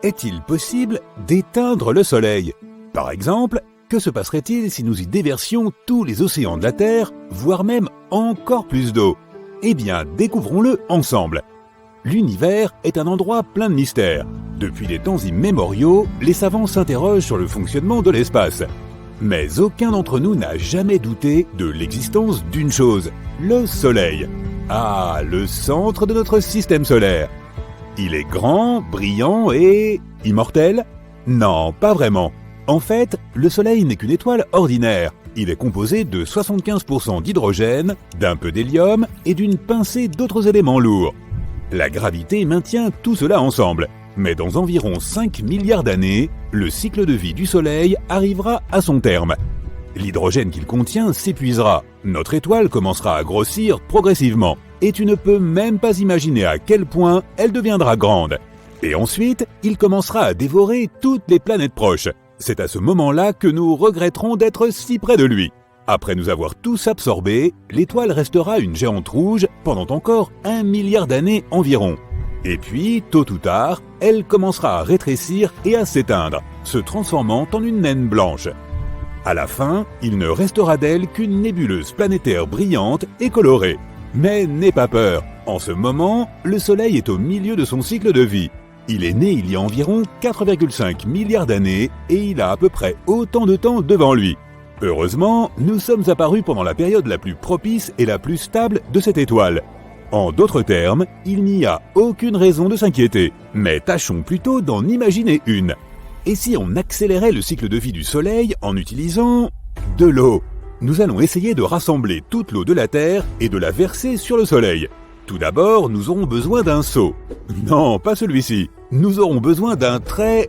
Est-il possible d'éteindre le Soleil? Par exemple, que se passerait-il si nous y déversions tous les océans de la Terre, voire même encore plus d'eau? Eh bien, découvrons-le ensemble. L'univers est un endroit plein de mystères. Depuis les temps immémoriaux, les savants s'interrogent sur le fonctionnement de l'espace. Mais aucun d'entre nous n'a jamais douté de l'existence d'une chose, le Soleil. Ah, le centre de notre système solaire. Il est grand, brillant et... immortel? Non, pas vraiment. En fait, le Soleil n'est qu'une étoile ordinaire. Il est composé de 75% d'hydrogène, d'un peu d'hélium et d'une pincée d'autres éléments lourds. La gravité maintient tout cela ensemble. Mais dans environ 5 milliards d'années, le cycle de vie du Soleil arrivera à son terme. L'hydrogène qu'il contient s'épuisera. Notre étoile commencera à grossir progressivement. Et tu ne peux même pas imaginer à quel point elle deviendra grande. Et ensuite, il commencera à dévorer toutes les planètes proches. C'est à ce moment-là que nous regretterons d'être si près de lui. Après nous avoir tous absorbés, l'étoile restera une géante rouge pendant encore 1 milliard d'années environ. Et puis, tôt ou tard, elle commencera à rétrécir et à s'éteindre, se transformant en une naine blanche. À la fin, il ne restera d'elle qu'une nébuleuse planétaire brillante et colorée. Mais n'aie pas peur, en ce moment, le Soleil est au milieu de son cycle de vie. Il est né il y a environ 4,5 milliards d'années et il a à peu près autant de temps devant lui. Heureusement, nous sommes apparus pendant la période la plus propice et la plus stable de cette étoile. En d'autres termes, il n'y a aucune raison de s'inquiéter, mais tâchons plutôt d'en imaginer une. Et si on accélérait le cycle de vie du Soleil en utilisant de l'eau? Nous allons essayer de rassembler toute l'eau de la Terre et de la verser sur le Soleil. Tout d'abord, nous aurons besoin d'un seau. Non, pas celui-ci. Nous aurons besoin d'un très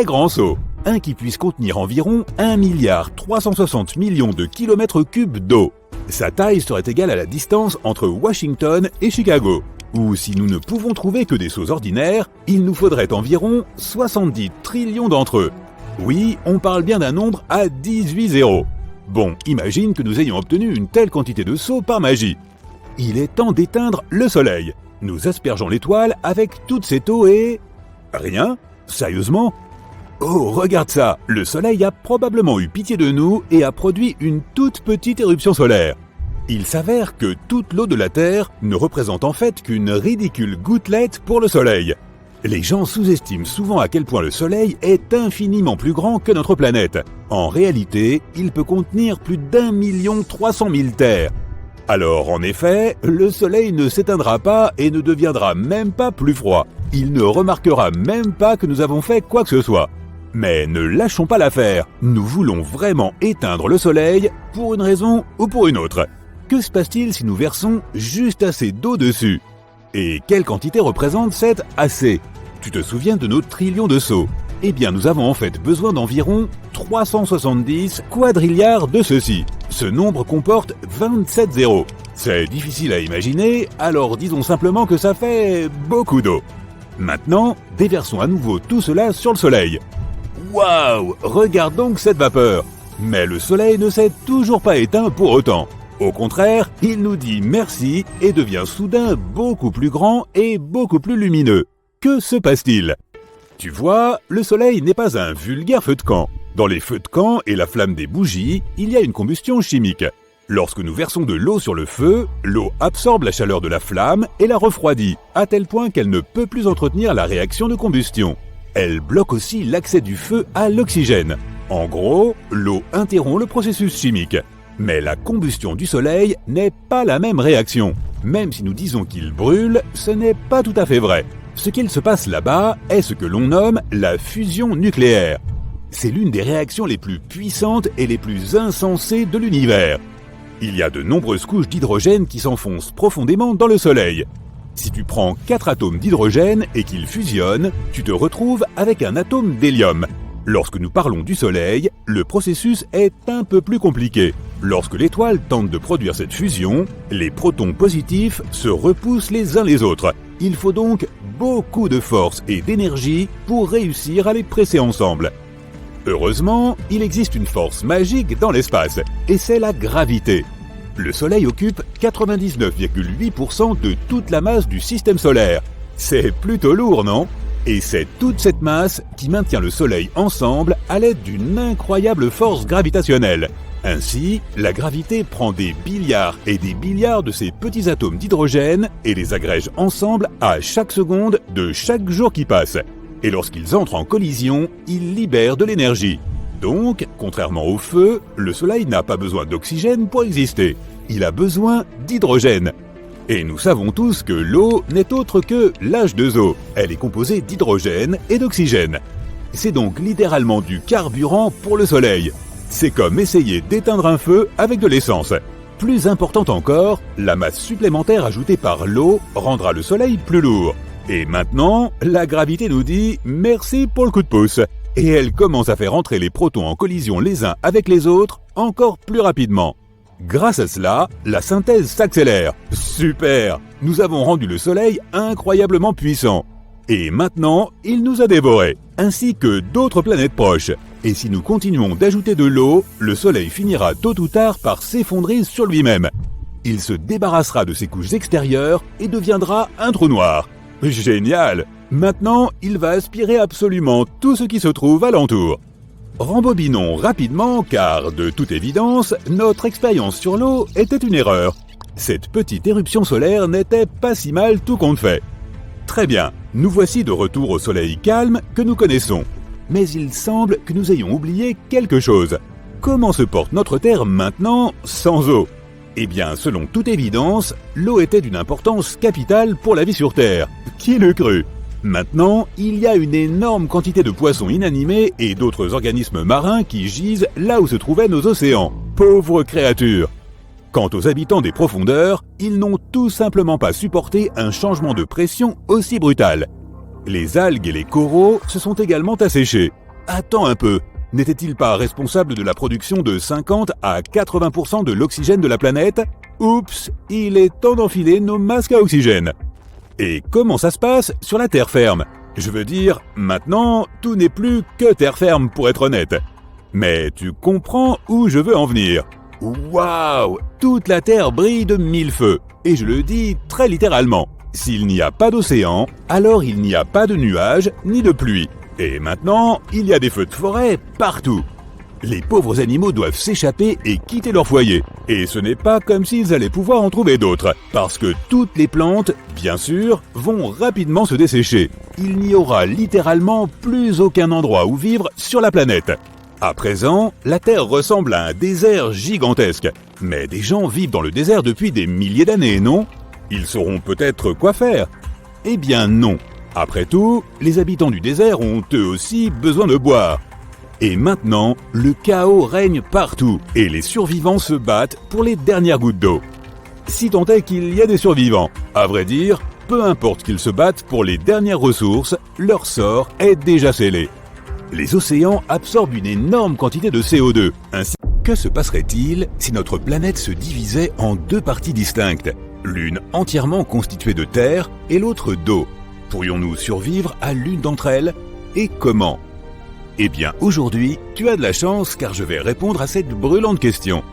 grand seau. Un qui puisse contenir environ 1,360 milliard de kilomètres cubes d'eau. Sa taille serait égale à la distance entre Washington et Chicago. Ou si nous ne pouvons trouver que des seaux ordinaires, il nous faudrait environ 70 trillions d'entre eux. Oui, on parle bien d'un nombre à 18 zéros. Bon, imagine que nous ayons obtenu une telle quantité de seaux par magie. Il est temps d'éteindre le Soleil. Nous aspergeons l'étoile avec toute cette eau et... rien? Sérieusement? Oh, regarde ça! Le Soleil a probablement eu pitié de nous et a produit une toute petite éruption solaire. Il s'avère que toute l'eau de la Terre ne représente en fait qu'une ridicule gouttelette pour le Soleil. Les gens sous-estiment souvent à quel point le Soleil est infiniment plus grand que notre planète. En réalité, il peut contenir plus d'1,3 million terres. Alors, en effet, le Soleil ne s'éteindra pas et ne deviendra même pas plus froid. Il ne remarquera même pas que nous avons fait quoi que ce soit. Mais ne lâchons pas l'affaire. Nous voulons vraiment éteindre le Soleil pour une raison ou pour une autre. Que se passe-t-il si nous versons juste assez d'eau dessus? Et quelle quantité représente cette assez? Tu te souviens de nos trillions de seaux? Eh bien, nous avons en fait besoin d'environ 370 quadrilliards de ceux-ci. Ce nombre comporte 27 zéros. C'est difficile à imaginer, alors disons simplement que ça fait beaucoup d'eau. Maintenant, déversons à nouveau tout cela sur le Soleil. Waouh! Regarde donc cette vapeur! Mais le Soleil ne s'est toujours pas éteint pour autant. Au contraire, il nous dit merci et devient soudain beaucoup plus grand et beaucoup plus lumineux. Que se passe-t-il? Tu vois, le Soleil n'est pas un vulgaire feu de camp. Dans les feux de camp et la flamme des bougies, il y a une combustion chimique. Lorsque nous versons de l'eau sur le feu, l'eau absorbe la chaleur de la flamme et la refroidit, à tel point qu'elle ne peut plus entretenir la réaction de combustion. Elle bloque aussi l'accès du feu à l'oxygène. En gros, l'eau interrompt le processus chimique. Mais la combustion du Soleil n'est pas la même réaction. Même si nous disons qu'il brûle, ce n'est pas tout à fait vrai. Ce qu'il se passe là-bas est ce que l'on nomme la fusion nucléaire. C'est l'une des réactions les plus puissantes et les plus insensées de l'univers. Il y a de nombreuses couches d'hydrogène qui s'enfoncent profondément dans le Soleil. Si tu prends 4 atomes d'hydrogène et qu'ils fusionnent, tu te retrouves avec un atome d'hélium. Lorsque nous parlons du Soleil, le processus est un peu plus compliqué. Lorsque l'étoile tente de produire cette fusion, les protons positifs se repoussent les uns les autres. Il faut donc beaucoup de force et d'énergie pour réussir à les presser ensemble. Heureusement, il existe une force magique dans l'espace, et c'est la gravité. Le Soleil occupe 99,8% de toute la masse du système solaire. C'est plutôt lourd, non? Et c'est toute cette masse qui maintient le Soleil ensemble à l'aide d'une incroyable force gravitationnelle. Ainsi, la gravité prend des billiards et des billiards de ces petits atomes d'hydrogène et les agrège ensemble à chaque seconde de chaque jour qui passe. Et lorsqu'ils entrent en collision, ils libèrent de l'énergie. Donc, contrairement au feu, le Soleil n'a pas besoin d'oxygène pour exister. Il a besoin d'hydrogène. Et nous savons tous que l'eau n'est autre que l'H2O. Elle est composée d'hydrogène et d'oxygène. C'est donc littéralement du carburant pour le Soleil. C'est comme essayer d'éteindre un feu avec de l'essence. Plus important encore, la masse supplémentaire ajoutée par l'eau rendra le Soleil plus lourd. Et maintenant, la gravité nous dit merci pour le coup de pouce. Et elle commence à faire entrer les protons en collision les uns avec les autres encore plus rapidement. Grâce à cela, la synthèse s'accélère. Super! Nous avons rendu le Soleil incroyablement puissant. Et maintenant, il nous a dévorés, ainsi que d'autres planètes proches. Et si nous continuons d'ajouter de l'eau, le Soleil finira tôt ou tard par s'effondrer sur lui-même. Il se débarrassera de ses couches extérieures et deviendra un trou noir. Génial! Maintenant, il va aspirer absolument tout ce qui se trouve alentour. Rembobinons rapidement car, de toute évidence, notre expérience sur l'eau était une erreur. Cette petite éruption solaire n'était pas si mal tout compte fait. Très bien, nous voici de retour au soleil calme que nous connaissons. Mais il semble que nous ayons oublié quelque chose. Comment se porte notre Terre maintenant sans eau ? Eh bien, selon toute évidence, l'eau était d'une importance capitale pour la vie sur Terre. Qui l'eût cru ? Maintenant, il y a une énorme quantité de poissons inanimés et d'autres organismes marins qui gisent là où se trouvaient nos océans. Pauvres créatures! Quant aux habitants des profondeurs, ils n'ont tout simplement pas supporté un changement de pression aussi brutal. Les algues et les coraux se sont également asséchés. Attends un peu, n'étaient-ils pas responsables de la production de 50 à 80% de l'oxygène de la planète ? Oups, il est temps d'enfiler nos masques à oxygène. Et comment ça se passe sur la terre ferme ? Je veux dire, maintenant, tout n'est plus que terre ferme pour être honnête. Mais tu comprends où je veux en venir. Waouh ! Toute la terre brille de mille feux. Et je le dis très littéralement. S'il n'y a pas d'océan, alors il n'y a pas de nuages ni de pluie. Et maintenant, il y a des feux de forêt partout. Les pauvres animaux doivent s'échapper et quitter leur foyer. Et ce n'est pas comme s'ils allaient pouvoir en trouver d'autres, parce que toutes les plantes, bien sûr, vont rapidement se dessécher. Il n'y aura littéralement plus aucun endroit où vivre sur la planète. À présent, la Terre ressemble à un désert gigantesque. Mais des gens vivent dans le désert depuis des milliers d'années, non ? Ils sauront peut-être quoi faire. Eh bien non. Après tout, les habitants du désert ont eux aussi besoin de boire. Et maintenant, le chaos règne partout et les survivants se battent pour les dernières gouttes d'eau. Si tant est qu'il y a des survivants, à vrai dire, peu importe qu'ils se battent pour les dernières ressources, leur sort est déjà scellé. Les océans absorbent une énorme quantité de CO2. Ainsi, que se passerait-il si notre planète se divisait en deux parties distinctes, l'une entièrement constituée de terre et l'autre d'eau ? Pourrions-nous survivre à l'une d'entre elles ? Et comment ? Eh bien, aujourd'hui, tu as de la chance car je vais répondre à cette brûlante question.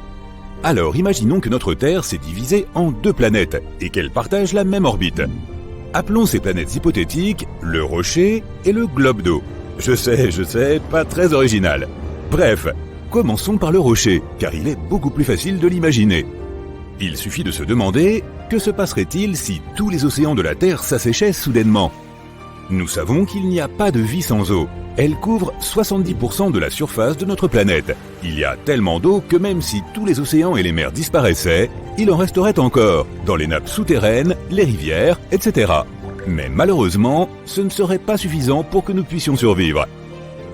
Alors, imaginons que notre Terre s'est divisée en deux planètes et qu'elles partagent la même orbite. Appelons ces planètes hypothétiques le rocher et le globe d'eau. Je sais, pas très original. Bref, commençons par le rocher, car il est beaucoup plus facile de l'imaginer. Il suffit de se demander, que se passerait-il si tous les océans de la Terre s'asséchaient soudainement ? Nous savons qu'il n'y a pas de vie sans eau. Elle couvre 70% de la surface de notre planète. Il y a tellement d'eau que même si tous les océans et les mers disparaissaient, il en resterait encore, dans les nappes souterraines, les rivières, etc. Mais malheureusement, ce ne serait pas suffisant pour que nous puissions survivre.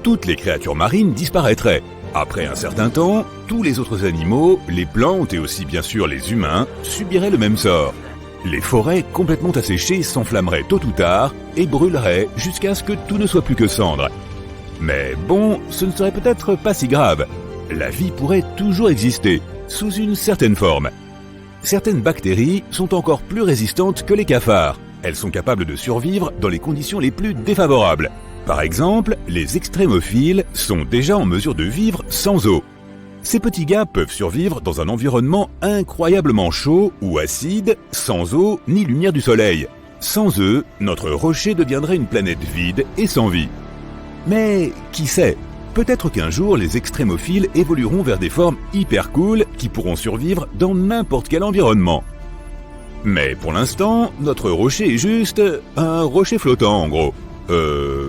Toutes les créatures marines disparaîtraient. Après un certain temps, tous les autres animaux, les plantes et aussi bien sûr les humains, subiraient le même sort. Les forêts complètement asséchées s'enflammeraient tôt ou tard et brûleraient jusqu'à ce que tout ne soit plus que cendres. Mais bon, ce ne serait peut-être pas si grave. La vie pourrait toujours exister, sous une certaine forme. Certaines bactéries sont encore plus résistantes que les cafards. Elles sont capables de survivre dans les conditions les plus défavorables. Par exemple, les extrémophiles sont déjà en mesure de vivre sans eau. Ces petits gars peuvent survivre dans un environnement incroyablement chaud ou acide, sans eau ni lumière du soleil. Sans eux, notre rocher deviendrait une planète vide et sans vie. Mais qui sait, peut-être qu'un jour les extrémophiles évolueront vers des formes hyper cool qui pourront survivre dans n'importe quel environnement. Mais pour l'instant, notre rocher est juste un rocher flottant en gros.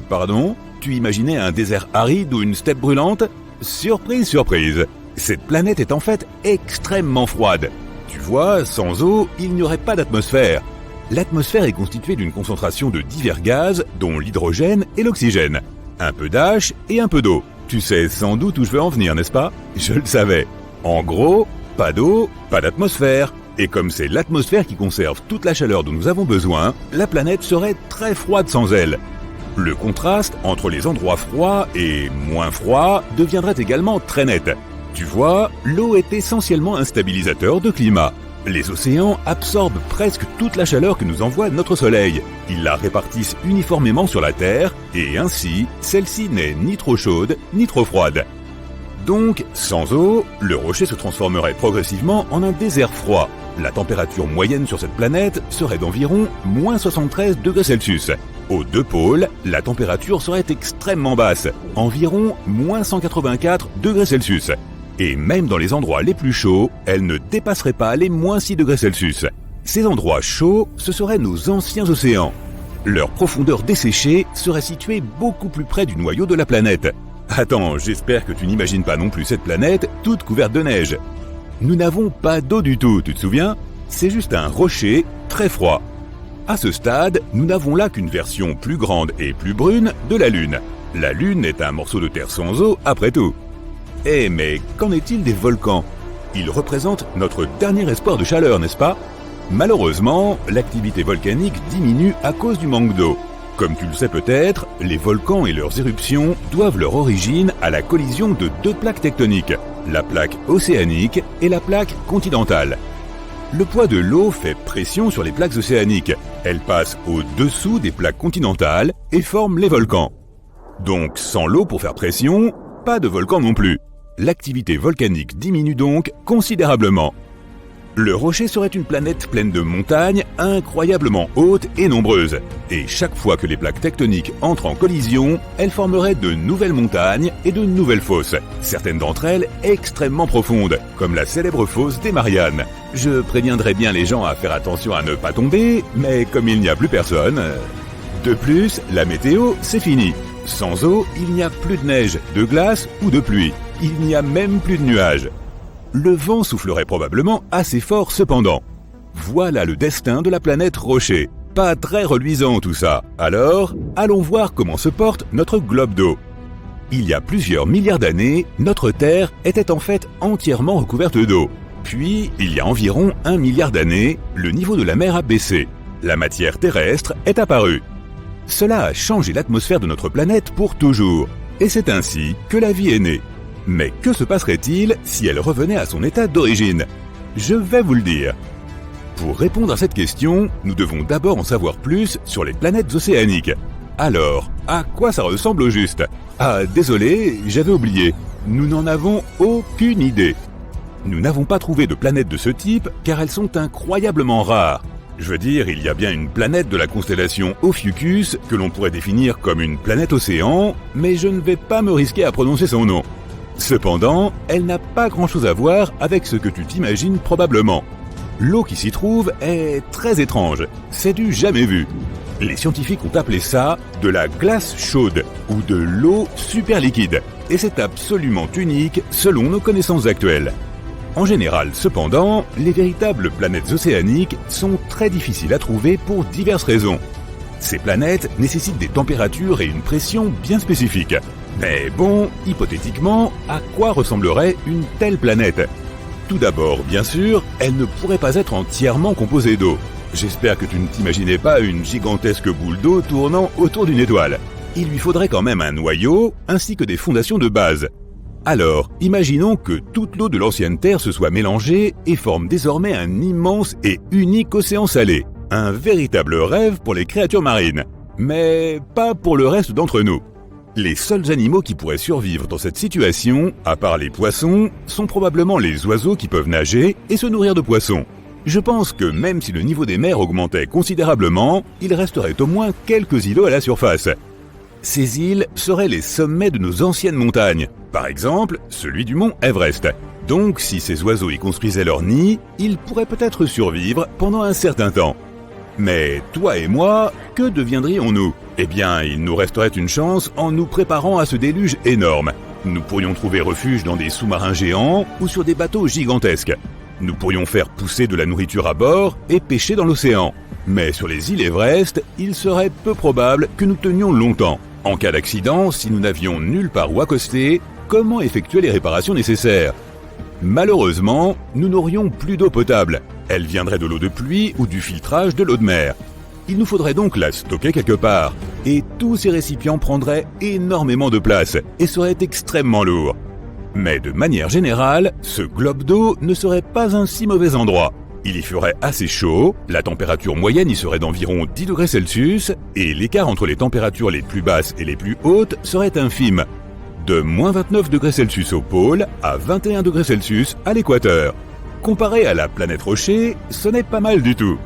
Pardon ? Tu imaginais un désert aride ou une steppe brûlante ? Surprise, surprise. Cette planète est en fait extrêmement froide. Tu vois, sans eau, il n'y aurait pas d'atmosphère. L'atmosphère est constituée d'une concentration de divers gaz, dont l'hydrogène et l'oxygène. Un peu d'H et un peu d'eau. Tu sais sans doute où je veux en venir, n'est-ce pas ? Je le savais. En gros, pas d'eau, pas d'atmosphère. Et comme c'est l'atmosphère qui conserve toute la chaleur dont nous avons besoin, la planète serait très froide sans elle. Le contraste entre les endroits froids et moins froids deviendrait également très net. Tu vois, l'eau est essentiellement un stabilisateur de climat. Les océans absorbent presque toute la chaleur que nous envoie notre Soleil. Ils la répartissent uniformément sur la Terre et ainsi, celle-ci n'est ni trop chaude ni trop froide. Donc, sans eau, le rocher se transformerait progressivement en un désert froid. La température moyenne sur cette planète serait d'environ moins 73 degrés Celsius. Aux deux pôles, la température serait extrêmement basse, environ moins 184 degrés Celsius. Et même dans les endroits les plus chauds, elle ne dépasserait pas les moins 6 degrés Celsius. Ces endroits chauds, ce seraient nos anciens océans. Leur profondeur desséchée serait située beaucoup plus près du noyau de la planète. Attends, j'espère que tu n'imagines pas non plus cette planète toute couverte de neige. Nous n'avons pas d'eau du tout, tu te souviens ? C'est juste un rocher très froid. À ce stade, nous n'avons là qu'une version plus grande et plus brune de la Lune. La Lune est un morceau de terre sans eau, après tout. Eh mais qu'en est-il des volcans ? Ils représentent notre dernier espoir de chaleur, n'est-ce pas ? Malheureusement, l'activité volcanique diminue à cause du manque d'eau. Comme tu le sais peut-être, les volcans et leurs éruptions doivent leur origine à la collision de deux plaques tectoniques, la plaque océanique et la plaque continentale. Le poids de l'eau fait pression sur les plaques océaniques. Elles passent au-dessous des plaques continentales et forment les volcans. Donc sans l'eau pour faire pression, pas de volcan non plus. L'activité volcanique diminue donc considérablement. Le rocher serait une planète pleine de montagnes incroyablement hautes et nombreuses. Et chaque fois que les plaques tectoniques entrent en collision, elles formeraient de nouvelles montagnes et de nouvelles fosses. Certaines d'entre elles extrêmement profondes, comme la célèbre fosse des Mariannes. Je préviendrai bien les gens à faire attention à ne pas tomber, mais comme il n'y a plus personne... De plus, la météo, c'est fini. Sans eau, il n'y a plus de neige, de glace ou de pluie. Il n'y a même plus de nuages. Le vent soufflerait probablement assez fort cependant. Voilà le destin de la planète Rocher. Pas très reluisant tout ça. Alors, allons voir comment se porte notre globe d'eau. Il y a plusieurs milliards d'années, notre Terre était en fait entièrement recouverte d'eau. Puis, il y a environ 1 milliard d'années, le niveau de la mer a baissé. La matière terrestre est apparue. Cela a changé l'atmosphère de notre planète pour toujours. Et c'est ainsi que la vie est née. Mais que se passerait-il si elle revenait à son état d'origine ? Je vais vous le dire. Pour répondre à cette question, nous devons d'abord en savoir plus sur les planètes océaniques. Alors, à quoi ça ressemble au juste ? Ah, désolé, j'avais oublié. Nous n'en avons aucune idée. Nous n'avons pas trouvé de planètes de ce type car elles sont incroyablement rares. Je veux dire, il y a bien une planète de la constellation Ophiuchus que l'on pourrait définir comme une planète océan, mais je ne vais pas me risquer à prononcer son nom. Cependant, elle n'a pas grand-chose à voir avec ce que tu t'imagines probablement. L'eau qui s'y trouve est très étrange, c'est du jamais vu. Les scientifiques ont appelé ça de la glace chaude ou de l'eau super liquide, et c'est absolument unique selon nos connaissances actuelles. En général, cependant, les véritables planètes océaniques sont très difficiles à trouver pour diverses raisons. Ces planètes nécessitent des températures et une pression bien spécifiques. Mais bon, hypothétiquement, à quoi ressemblerait une telle planète ? Tout d'abord, bien sûr, elle ne pourrait pas être entièrement composée d'eau. J'espère que tu ne t'imaginais pas une gigantesque boule d'eau tournant autour d'une étoile. Il lui faudrait quand même un noyau, ainsi que des fondations de base. Alors, imaginons que toute l'eau de l'ancienne Terre se soit mélangée et forme désormais un immense et unique océan salé. Un véritable rêve pour les créatures marines. Mais pas pour le reste d'entre nous. Les seuls animaux qui pourraient survivre dans cette situation, à part les poissons, sont probablement les oiseaux qui peuvent nager et se nourrir de poissons. Je pense que même si le niveau des mers augmentait considérablement, il resterait au moins quelques îlots à la surface. Ces îles seraient les sommets de nos anciennes montagnes, par exemple celui du mont Everest. Donc si ces oiseaux y construisaient leur nid, ils pourraient peut-être survivre pendant un certain temps. Mais toi et moi, que deviendrions-nous ? Eh bien, il nous resterait une chance en nous préparant à ce déluge énorme. Nous pourrions trouver refuge dans des sous-marins géants ou sur des bateaux gigantesques. Nous pourrions faire pousser de la nourriture à bord et pêcher dans l'océan. Mais sur les îles Everest, il serait peu probable que nous tenions longtemps. En cas d'accident, si nous n'avions nulle part où accoster, comment effectuer les réparations nécessaires ? Malheureusement, nous n'aurions plus d'eau potable. Elle viendrait de l'eau de pluie ou du filtrage de l'eau de mer. Il nous faudrait donc la stocker quelque part. Et tous ces récipients prendraient énormément de place et seraient extrêmement lourds. Mais de manière générale, ce globe d'eau ne serait pas un si mauvais endroit. Il y ferait assez chaud, la température moyenne y serait d'environ 10 degrés Celsius et l'écart entre les températures les plus basses et les plus hautes serait infime. De moins 29 degrés Celsius au pôle à 21 degrés Celsius à l'équateur. Comparé à la planète Rocher, ce n'est pas mal du tout.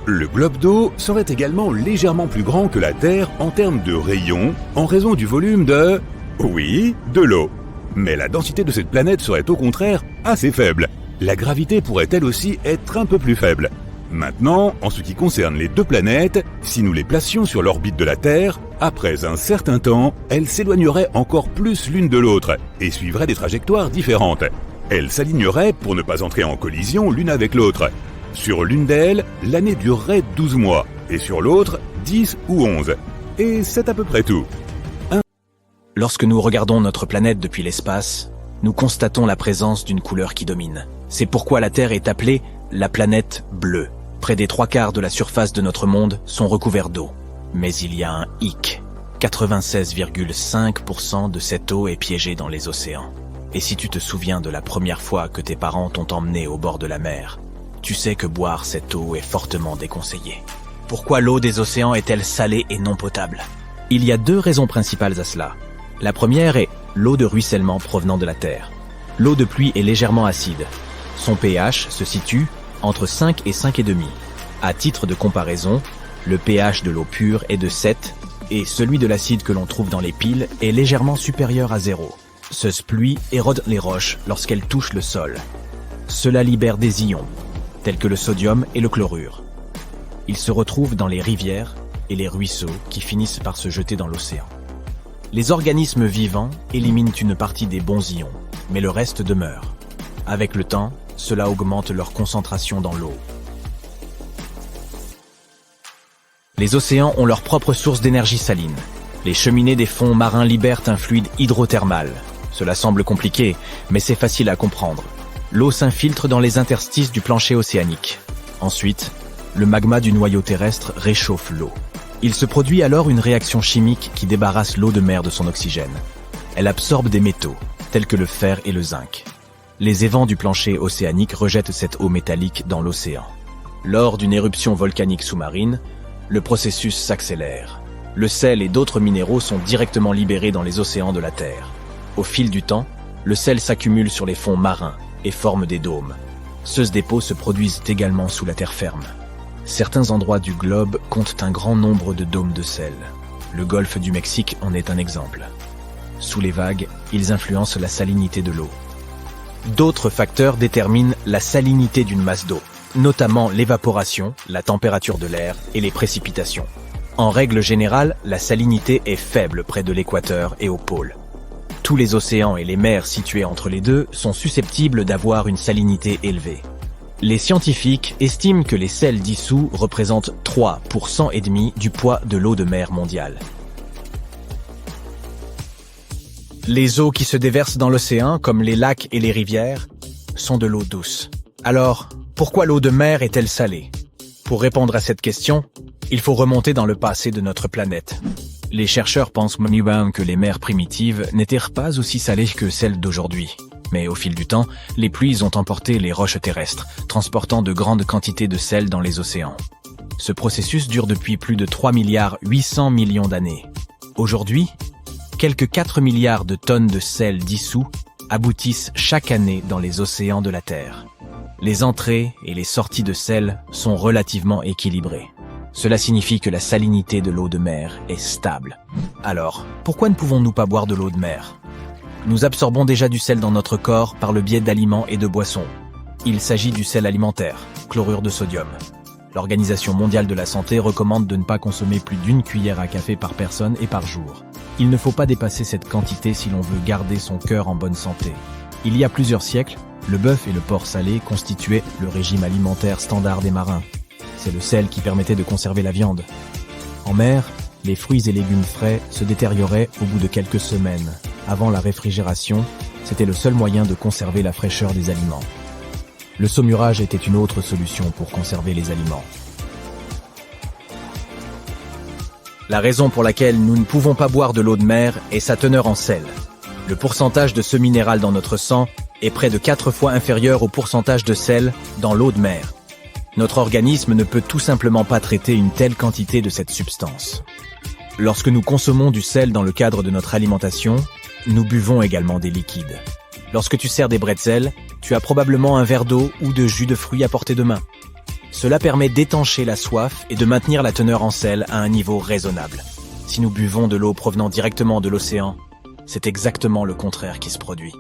Le globe d'eau serait également légèrement plus grand que la Terre en termes de rayons en raison du volume de l'eau. Mais la densité de cette planète serait au contraire assez faible. La gravité pourrait elle aussi être un peu plus faible. Maintenant, en ce qui concerne les deux planètes, si nous les placions sur l'orbite de la Terre, après un certain temps, elles s'éloigneraient encore plus l'une de l'autre et suivraient des trajectoires différentes. Elles s'aligneraient pour ne pas entrer en collision l'une avec l'autre. Sur l'une d'elles, l'année durerait 12 mois et sur l'autre, 10 ou 11. Et c'est à peu près tout. Lorsque nous regardons notre planète depuis l'espace, nous constatons la présence d'une couleur qui domine. C'est pourquoi la Terre est appelée la planète bleue. Près des 3/4 de la surface de notre monde sont recouverts d'eau. Mais il y a un hic. 96,5% de cette eau est piégée dans les océans. Et si tu te souviens de la première fois que tes parents t'ont emmené au bord de la mer, tu sais que boire cette eau est fortement déconseillé. Pourquoi l'eau des océans est-elle salée et non potable ? Il y a 2 raisons principales à cela. La première est l'eau de ruissellement provenant de la Terre. L'eau de pluie est légèrement acide. Son pH se situe entre 5 et 5,5. À titre de comparaison, le pH de l'eau pure est de 7 et celui de l'acide que l'on trouve dans les piles est légèrement supérieur à 0. Cette pluie érode les roches lorsqu'elles touchent le sol. Cela libère des ions, tels que le sodium et le chlorure. Ils se retrouvent dans les rivières et les ruisseaux qui finissent par se jeter dans l'océan. Les organismes vivants éliminent une partie des bons ions, mais le reste demeure. Avec le temps, cela augmente leur concentration dans l'eau. Les océans ont leur propre source d'énergie saline. Les cheminées des fonds marins libèrent un fluide hydrothermal. Cela semble compliqué, mais c'est facile à comprendre. L'eau s'infiltre dans les interstices du plancher océanique. Ensuite, le magma du noyau terrestre réchauffe l'eau. Il se produit alors une réaction chimique qui débarrasse l'eau de mer de son oxygène. Elle absorbe des métaux, tels que le fer et le zinc. Les évents du plancher océanique rejettent cette eau métallique dans l'océan. Lors d'une éruption volcanique sous-marine, le processus s'accélère. Le sel et d'autres minéraux sont directement libérés dans les océans de la Terre. Au fil du temps, le sel s'accumule sur les fonds marins et forme des dômes. Ces dépôts se produisent également sous la terre ferme. Certains endroits du globe comptent un grand nombre de dômes de sel. Le golfe du Mexique en est un exemple. Sous les vagues, ils influencent la salinité de l'eau. D'autres facteurs déterminent la salinité d'une masse d'eau, notamment l'évaporation, la température de l'air et les précipitations. En règle générale, la salinité est faible près de l'équateur et au pôle. Tous les océans et les mers situés entre les deux sont susceptibles d'avoir une salinité élevée. Les scientifiques estiment que les sels dissous représentent 3,5% du poids de l'eau de mer mondiale. Les eaux qui se déversent dans l'océan, comme les lacs et les rivières, sont de l'eau douce. Alors, pourquoi l'eau de mer est-elle salée ? Pour répondre à cette question, il faut remonter dans le passé de notre planète. Les chercheurs pensent que les mers primitives n'étaient pas aussi salées que celles d'aujourd'hui. Mais au fil du temps, les pluies ont emporté les roches terrestres, transportant de grandes quantités de sel dans les océans. Ce processus dure depuis plus de 3,8 milliards d'années. Aujourd'hui, quelques 4 milliards de tonnes de sel dissous aboutissent chaque année dans les océans de la Terre. Les entrées et les sorties de sel sont relativement équilibrées. Cela signifie que la salinité de l'eau de mer est stable. Alors, pourquoi ne pouvons-nous pas boire de l'eau de mer? Nous absorbons déjà du sel dans notre corps par le biais d'aliments et de boissons. Il s'agit du sel alimentaire, chlorure de sodium. L'Organisation mondiale de la santé recommande de ne pas consommer plus d'1 cuillère à café par personne et par jour. Il ne faut pas dépasser cette quantité si l'on veut garder son cœur en bonne santé. Il y a plusieurs siècles, le bœuf et le porc salé constituaient le régime alimentaire standard des marins. C'est le sel qui permettait de conserver la viande. En mer, les fruits et légumes frais se détérioraient au bout de quelques semaines. Avant la réfrigération, c'était le seul moyen de conserver la fraîcheur des aliments. Le saumurage était une autre solution pour conserver les aliments. La raison pour laquelle nous ne pouvons pas boire de l'eau de mer est sa teneur en sel. Le pourcentage de ce minéral dans notre sang est près de 4 fois inférieur au pourcentage de sel dans l'eau de mer. Notre organisme ne peut tout simplement pas traiter une telle quantité de cette substance. Lorsque nous consommons du sel dans le cadre de notre alimentation, nous buvons également des liquides. Lorsque tu sers des bretzels, tu as probablement un verre d'eau ou de jus de fruits à portée de main. Cela permet d'étancher la soif et de maintenir la teneur en sel à un niveau raisonnable. Si nous buvons de l'eau provenant directement de l'océan, c'est exactement le contraire qui se produit.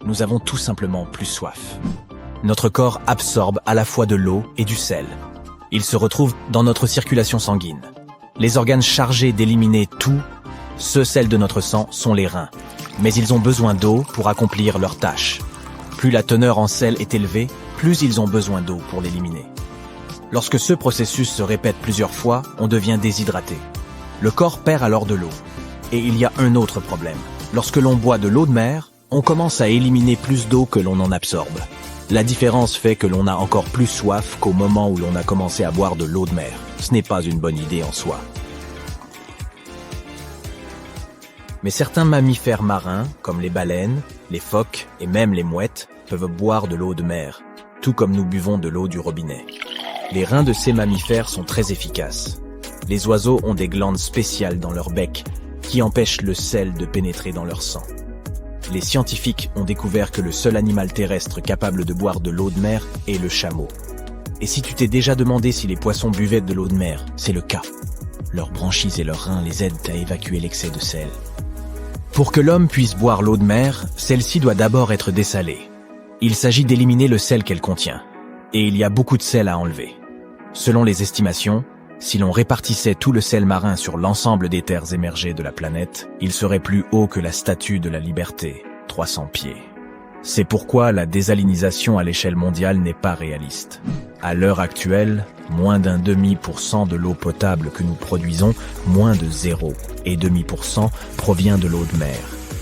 Nous avons tout simplement plus soif. Notre corps absorbe à la fois de l'eau et du sel. Il se retrouve dans notre circulation sanguine. Les organes chargés d'éliminer tout ce sel de notre sang sont les reins. Mais ils ont besoin d'eau pour accomplir leurs tâches. Plus la teneur en sel est élevée, plus ils ont besoin d'eau pour l'éliminer. Lorsque ce processus se répète plusieurs fois, on devient déshydraté. Le corps perd alors de l'eau. Et il y a un autre problème. Lorsque l'on boit de l'eau de mer, on commence à éliminer plus d'eau que l'on en absorbe. La différence fait que l'on a encore plus soif qu'au moment où l'on a commencé à boire de l'eau de mer. Ce n'est pas une bonne idée en soi. Mais certains mammifères marins, comme les baleines, les phoques et même les mouettes, peuvent boire de l'eau de mer, tout comme nous buvons de l'eau du robinet. Les reins de ces mammifères sont très efficaces. Les oiseaux ont des glandes spéciales dans leur bec qui empêchent le sel de pénétrer dans leur sang. Les scientifiques ont découvert que le seul animal terrestre capable de boire de l'eau de mer est le chameau. Et si tu t'es déjà demandé si les poissons buvaient de l'eau de mer, c'est le cas. Leurs branchies et leurs reins les aident à évacuer l'excès de sel. Pour que l'homme puisse boire l'eau de mer, celle-ci doit d'abord être dessalée. Il s'agit d'éliminer le sel qu'elle contient. Et il y a beaucoup de sel à enlever. Selon les estimations, si l'on répartissait tout le sel marin sur l'ensemble des terres émergées de la planète, il serait plus haut que la Statue de la Liberté, 300 pieds. C'est pourquoi la désalinisation à l'échelle mondiale n'est pas réaliste. À l'heure actuelle, moins d'un demi% de l'eau potable que nous produisons, moins de 0,5% provient de l'eau de mer.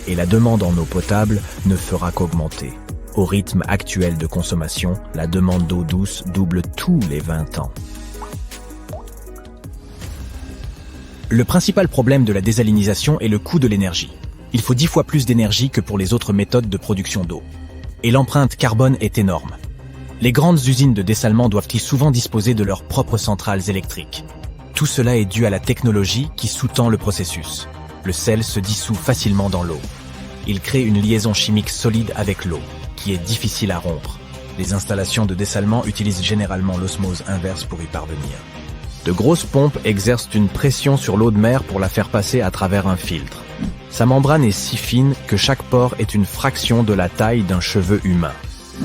Et la demande en eau potable ne fera qu'augmenter. Au rythme actuel de consommation, la demande d'eau douce double tous les 20 ans. Le principal problème de la désalinisation est le coût de l'énergie. Il faut 10 fois plus d'énergie que pour les autres méthodes de production d'eau. Et l'empreinte carbone est énorme. Les grandes usines de dessalement doivent souvent disposer de leurs propres centrales électriques. Tout cela est dû à la technologie qui sous-tend le processus. Le sel se dissout facilement dans l'eau. Il crée une liaison chimique solide avec l'eau, qui est difficile à rompre. Les installations de dessalement utilisent généralement l'osmose inverse pour y parvenir. De grosses pompes exercent une pression sur l'eau de mer pour la faire passer à travers un filtre. Sa membrane est si fine que chaque pore est une fraction de la taille d'un cheveu humain.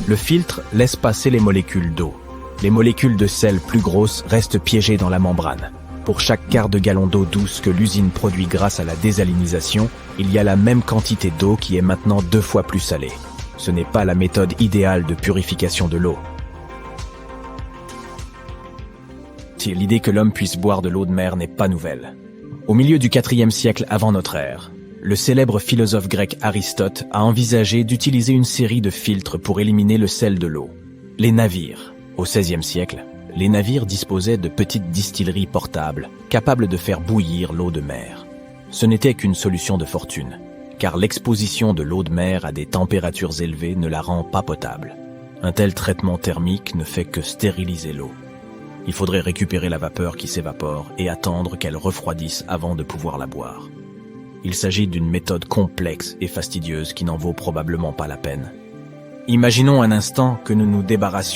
Le filtre laisse passer les molécules d'eau. Les molécules de sel plus grosses restent piégées dans la membrane. Pour chaque quart de gallon d'eau douce que l'usine produit grâce à la désalinisation, il y a la même quantité d'eau qui est maintenant 2 fois plus salée. Ce n'est pas la méthode idéale de purification de l'eau. L'idée que l'homme puisse boire de l'eau de mer n'est pas nouvelle. Au milieu du IVe siècle avant notre ère, le célèbre philosophe grec Aristote a envisagé d'utiliser une série de filtres pour éliminer le sel de l'eau. Les navires. Au XVIe siècle, les navires disposaient de petites distilleries portables, capables de faire bouillir l'eau de mer. Ce n'était qu'une solution de fortune, car l'exposition de l'eau de mer à des températures élevées ne la rend pas potable. Un tel traitement thermique ne fait que stériliser l'eau. Il faudrait récupérer la vapeur qui s'évapore et attendre qu'elle refroidisse avant de pouvoir la boire. Il s'agit d'une méthode complexe et fastidieuse qui n'en vaut probablement pas la peine. Imaginons un instant que nous nous débarrassions